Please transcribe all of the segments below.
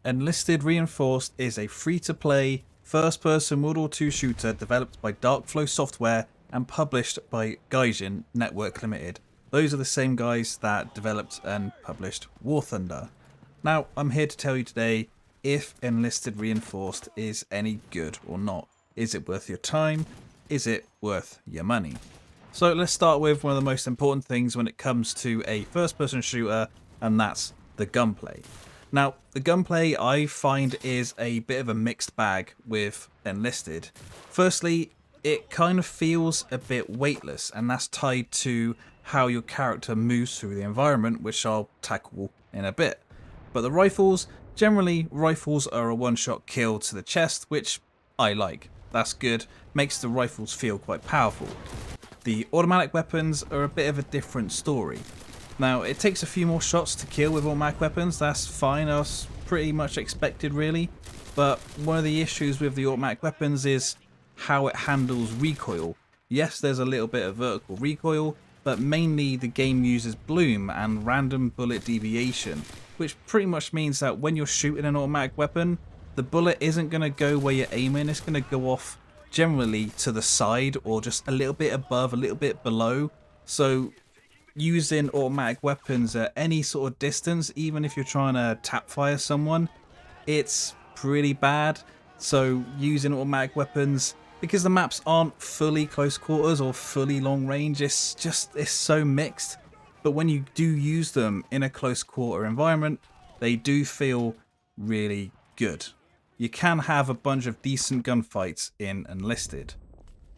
Enlisted Reinforced is a free-to-play, first-person World War II shooter developed by Darkflow Software and published by Gaijin Network Limited. Those are the same guys that developed and published War Thunder. Now, I'm here to tell you today if Enlisted Reinforced is any good or not. Is it worth your time? Is it worth your money? So let's start with one of the most important things when it comes to a first-person shooter, and that's the gunplay. Now, the gunplay I find is a bit of a mixed bag with Enlisted. Firstly, it kind of feels a bit weightless, and that's tied to how your character moves through the environment, which I'll tackle in a bit. But the rifles, generally rifles are a one-shot kill to the chest, which I like. That's good, makes the rifles feel quite powerful. The automatic weapons are a bit of a different story. Now, it takes a few more shots to kill with automatic weapons, that's fine, that's pretty much expected really. But one of the issues with the automatic weapons is how it handles recoil. Yes, there's a little bit of vertical recoil, but mainly the game uses bloom and random bullet deviation, which pretty much means that when you're shooting an automatic weapon, the bullet isn't going to go where you're aiming, it's going to go off generally to the side or just a little bit above, a little bit below. So using automatic weapons at any sort of distance, even if you're trying to tap fire someone, it's pretty bad. So using automatic weapons, because the maps aren't fully close quarters or fully long range, it's so mixed. But when you do use them in a close quarter environment, they do feel really good. You can have a bunch of decent gunfights in Enlisted.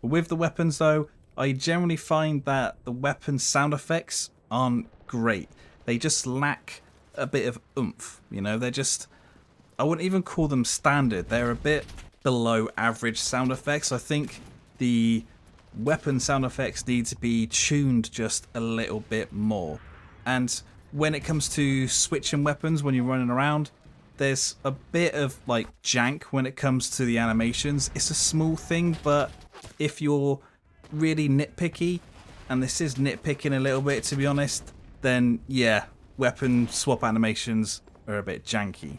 But with the weapons though, I generally find that the weapon sound effects aren't great. They just lack a bit of oomph, you know, they're just, I wouldn't even call them standard. They're a bit below average sound effects. I think the weapon sound effects need to be tuned just a little bit more. And when it comes to switching weapons when you're running around, there's a bit of like jank when it comes to the animations. It's a small thing, but if you're really nitpicky, and this is nitpicking a little bit to be honest, then yeah, weapon swap animations are a bit janky.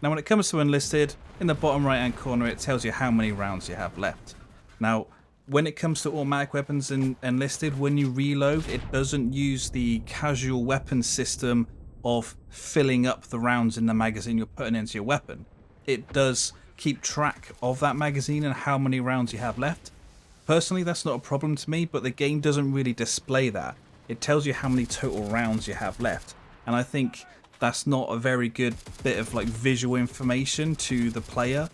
Now when it comes to Enlisted, in the bottom right hand corner it tells you how many rounds you have left. Now when it comes to automatic weapons in Enlisted, when you reload, it doesn't use the casual weapon system of filling up the rounds in the magazine you're putting into your weapon. It does keep track of that magazine and how many rounds you have left. Personally, that's not a problem to me, but the game doesn't really display that. It tells you how many total rounds you have left, and I think that's not a very good bit of like visual information to the player,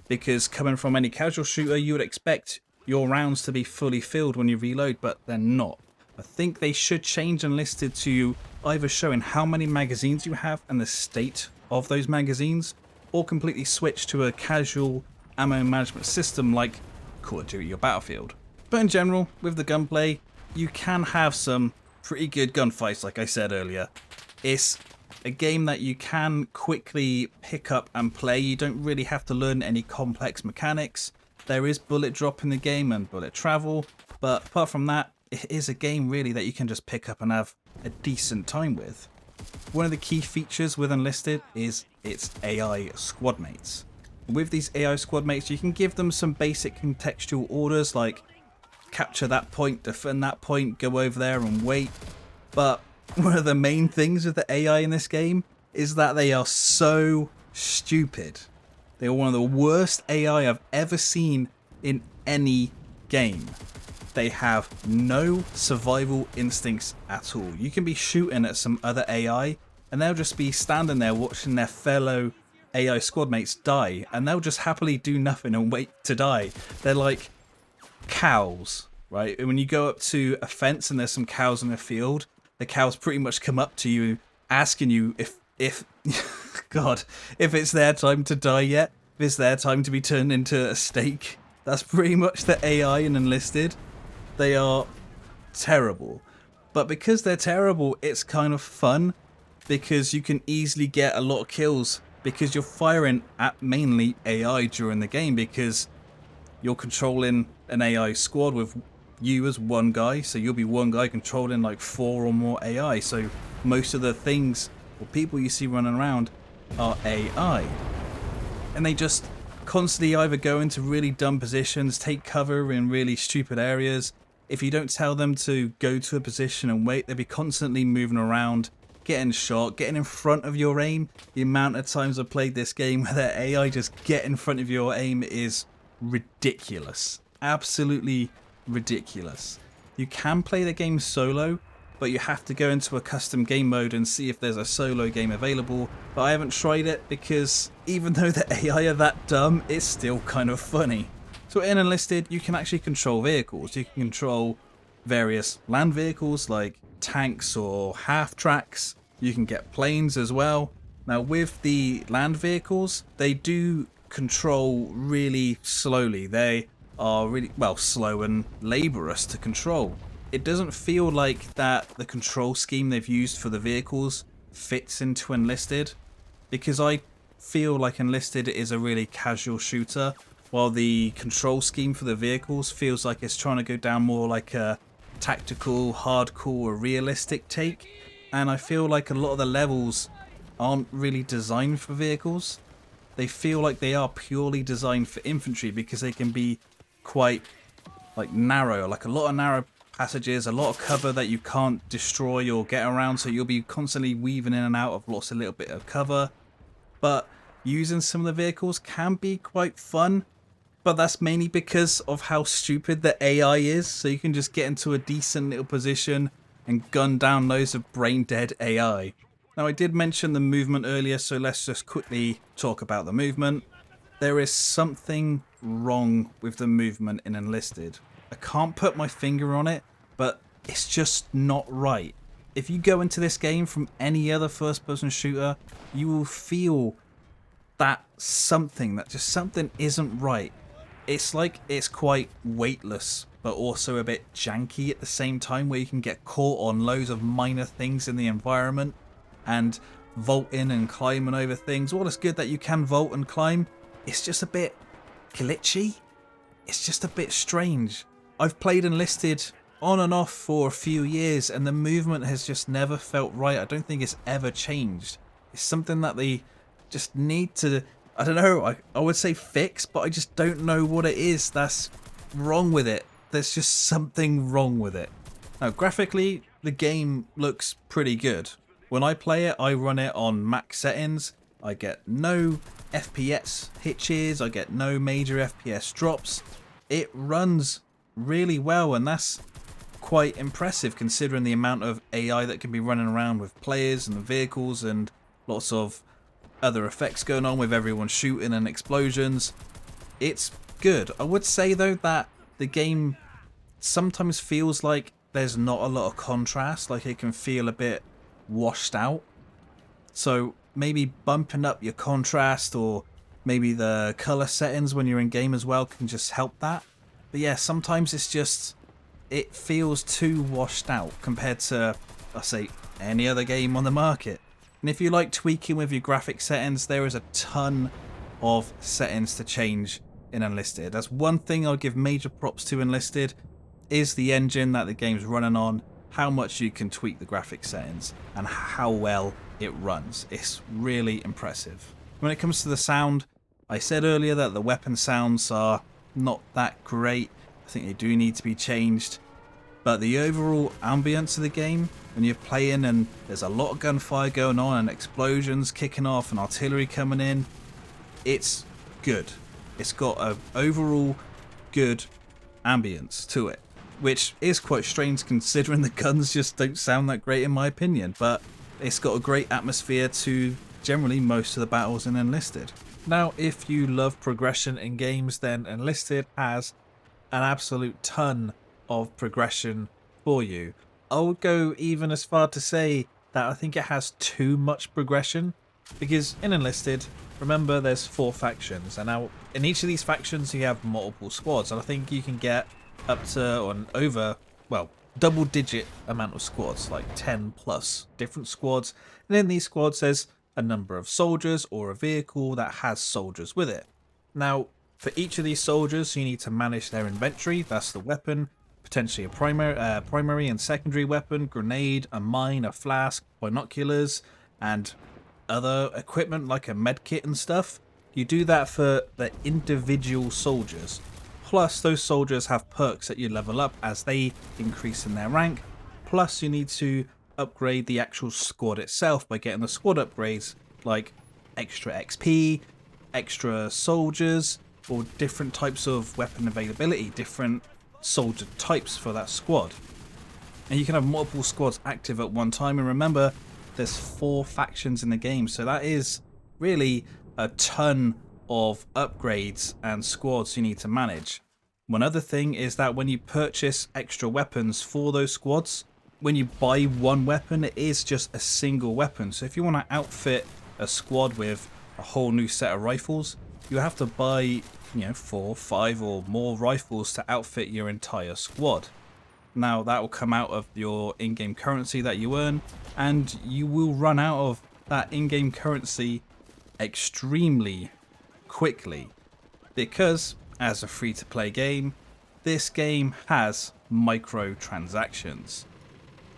because coming from any casual shooter, you would expect your rounds to be fully filled when you reload, but they're not. I think they should change Enlisted to either showing how many magazines you have and the state of those magazines, or completely switch to a casual ammo management system like Call of Duty or Battlefield. But in general, with the gunplay, you can have some pretty good gunfights like I said earlier. It's a game that you can quickly pick up and play. You don't really have to learn any complex mechanics. There is bullet drop in the game and bullet travel, but apart from that, it is a game really that you can just pick up and have a decent time with. One of the key features with Enlisted is its AI squad mates. With these AI squad mates, you can give them some basic contextual orders like capture that point, defend that point, go over there and wait. But one of the main things with the AI in this game is that they are so stupid. They are one of the worst AI I've ever seen in any game. They have no survival instincts at all. You can be shooting at some other AI and they'll just be standing there watching their fellow AI squad mates die, and they'll just happily do nothing and wait to die. They're like cows, right? When you go up to a fence and there's some cows in the field, the cows pretty much come up to you asking you if God, if it's their time to die yet, if it's their time to be turned into a steak. That's pretty much the AI in Enlisted. They are terrible. But because they're terrible, it's kind of fun, because you can easily get a lot of kills because you're firing at mainly AI during the game, because you're controlling an AI squad with you as one guy, so you'll be one guy controlling like 4 or more AI. So most of the things or people you see running around are AI. And they just constantly either go into really dumb positions, take cover in really stupid areas. If you don't tell them to go to a position and wait, they'll be constantly moving around, getting shot, getting in front of your aim. The amount of times I've played this game where their AI just get in front of your aim is ridiculous. Absolutely ridiculous. You can play the game solo, but you have to go into a custom game mode and see if there's a solo game available. But I haven't tried it because even though the AI are that dumb, it's still kind of funny. So in Enlisted, you can actually control vehicles. You can control various land vehicles like tanks or half-tracks. You can get planes as well. Now with the land vehicles, they do control really slowly. They are really, well, slow and laborious to control. It doesn't feel like that the control scheme they've used for the vehicles fits into Enlisted, because I feel like Enlisted is a really casual shooter, while the control scheme for the vehicles feels like it's trying to go down more like a tactical, hardcore, or realistic take. And I feel like a lot of the levels aren't really designed for vehicles. They feel like they are purely designed for infantry because they can be quite like narrow, like a lot of narrow passages, a lot of cover that you can't destroy or get around, so you'll be constantly weaving in and out of lots of little bit of cover. But using some of the vehicles can be quite fun, but that's mainly because of how stupid the AI is. So you can just get into a decent little position and gun down loads of brain dead AI. Now I did mention the movement earlier, so let's just quickly talk about the movement. There is something wrong with the movement in Enlisted. I can't put my finger on it, but it's just not right. If you go into this game from any other first-person shooter, you will feel that something isn't right. It's like it's quite weightless, but also a bit janky at the same time, where you can get caught on loads of minor things in the environment and vaulting and climbing over things. All is good that you can vault and climb. It's just a bit glitchy. It's just a bit strange. I've played Enlisted on and off for a few years, and the movement has just never felt right. I don't think it's ever changed. It's something that they just need to, I don't know, I would say fix, but I just don't know what it is that's wrong with it. There's just something wrong with it. Now, graphically, the game looks pretty good. When I play it, I run it on max settings. I get no FPS hitches, I get no major FPS drops. It runs really well, and that's quite impressive considering the amount of AI that can be running around with players and the vehicles and lots of other effects going on with everyone shooting and explosions. It's good. I would say though that the game sometimes feels like there's not a lot of contrast, like it can feel a bit washed out. So maybe bumping up your contrast or maybe the color settings when you're in game as well can just help that. But yeah, sometimes it's just, it feels too washed out compared to, I say, any other game on the market. And if you like tweaking with your graphic settings, there is a ton of settings to change in Enlisted. That's one thing I'll give major props to Enlisted, is the engine that the game's running on, how much you can tweak the graphic settings, and how well it runs. It's really impressive. When it comes to the sound, I said earlier that the weapon sounds are not that great. I think they do need to be changed. But the overall ambience of the game, when you're playing and there's a lot of gunfire going on and explosions kicking off and artillery coming in, it's good. It's got an overall good ambience to it, which is quite strange considering the guns just don't sound that great in my opinion, but it's got a great atmosphere to generally most of the battles in Enlisted. Now, if you love progression in games, then Enlisted has an absolute ton of progression for you. I would go even as far to say that I think it has too much progression, because in Enlisted, remember, there's 4 factions, and now in each of these factions you have multiple squads, and I think you can get up to or over, well, double digit amount of squads, like 10 plus different squads. And in these squads there's a number of soldiers or a vehicle that has soldiers with it. Now for each of these soldiers you need to manage their inventory. That's the weapon, potentially a primary and secondary weapon, grenade, a mine, a flask, binoculars, and other equipment like a med kit and stuff. You do that for the individual soldiers. Plus those soldiers have perks that you level up as they increase in their rank. Plus you need to upgrade the actual squad itself by getting the squad upgrades like extra XP, extra soldiers, or different types of weapon availability, different soldier types for that squad. And you can have multiple squads active at one time, and remember there's 4 factions in the game, so that is really a ton of upgrades and squads you need to manage. One other thing is that when you purchase extra weapons for those squads, when you buy one weapon, it is just a single weapon. So if you want to outfit a squad with a whole new set of rifles, you have to buy 4, 5 or more rifles to outfit your entire squad. Now that will come out of your in-game currency that you earn, and you will run out of that in-game currency extremely quickly, because as a free-to-play game, this game has microtransactions,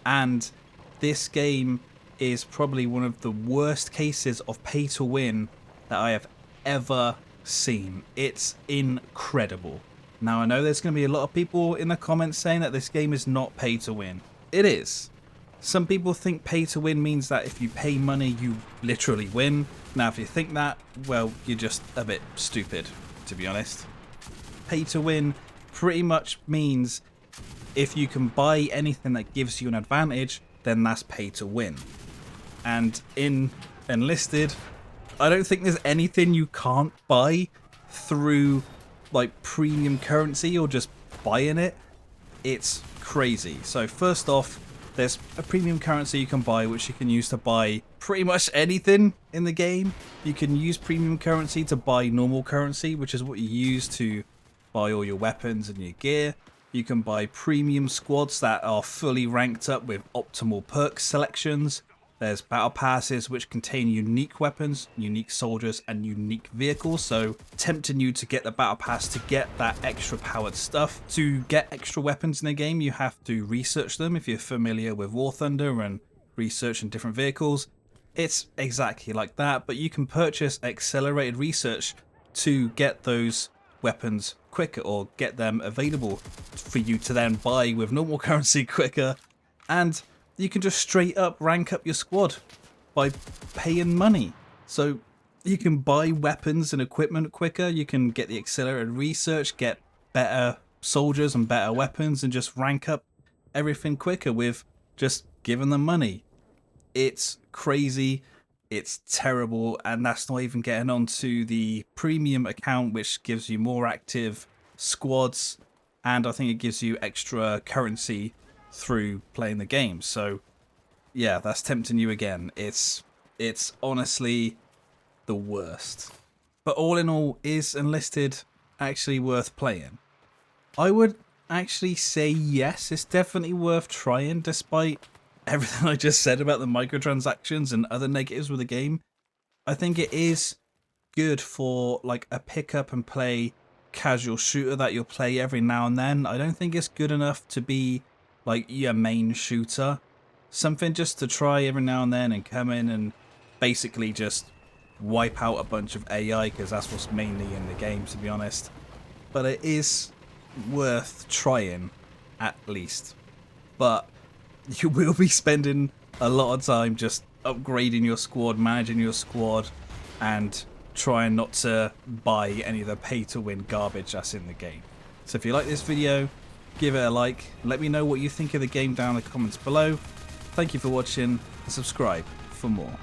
and this game is probably one of the worst cases of pay-to-win that I have ever seen. It's incredible. Now I know there's going to be a lot of people in the comments saying that this game is not pay to win. It is. Some people think pay to win means that if you pay money you literally win. Now if you think that, well, you're just a bit stupid, to be honest. Pay to win pretty much means if you can buy anything that gives you an advantage, then that's pay to win. And in Enlisted, I don't think there's anything you can't buy through like premium currency or just buying it. It's crazy. So first off, there's a premium currency you can buy, which you can use to buy pretty much anything in the game. You can use premium currency to buy normal currency, which is what you use to buy all your weapons and your gear. You can buy premium squads that are fully ranked up with optimal perk selections. There's battle passes which contain unique weapons, unique soldiers, and unique vehicles, so tempting you to get the battle pass to get that extra powered stuff. To get extra weapons in the game, you have to research them. If you're familiar with War Thunder and researching different vehicles, it's exactly like that, but you can purchase accelerated research to get those weapons quicker, or get them available for you to then buy with normal currency quicker. And you can just straight up rank up your squad by paying money. So you can buy weapons and equipment quicker, you can get the accelerated research, get better soldiers and better weapons, and just rank up everything quicker with just giving them money. It's crazy, it's terrible, and that's not even getting onto the premium account, which gives you more active squads, and I think it gives you extra currency through playing the game. So yeah, that's tempting you again. It's honestly the worst. But all in all, is Enlisted actually worth playing? I would actually say yes, it's definitely worth trying, despite everything I just said about the microtransactions and other negatives with the game. I think it is good for like a pick up and play casual shooter that you'll play every now and then. I don't think it's good enough to be like your main shooter. Something just to try every now and then and come in and basically just wipe out a bunch of AI, because that's what's mainly in the game, to be honest. But it is worth trying, at least. But you will be spending a lot of time just upgrading your squad, managing your squad, and trying not to buy any of the pay-to-win garbage that's in the game. So if you like this video, give it a like, let me know what you think of the game down in the comments below. Thank you for watching, and subscribe for more.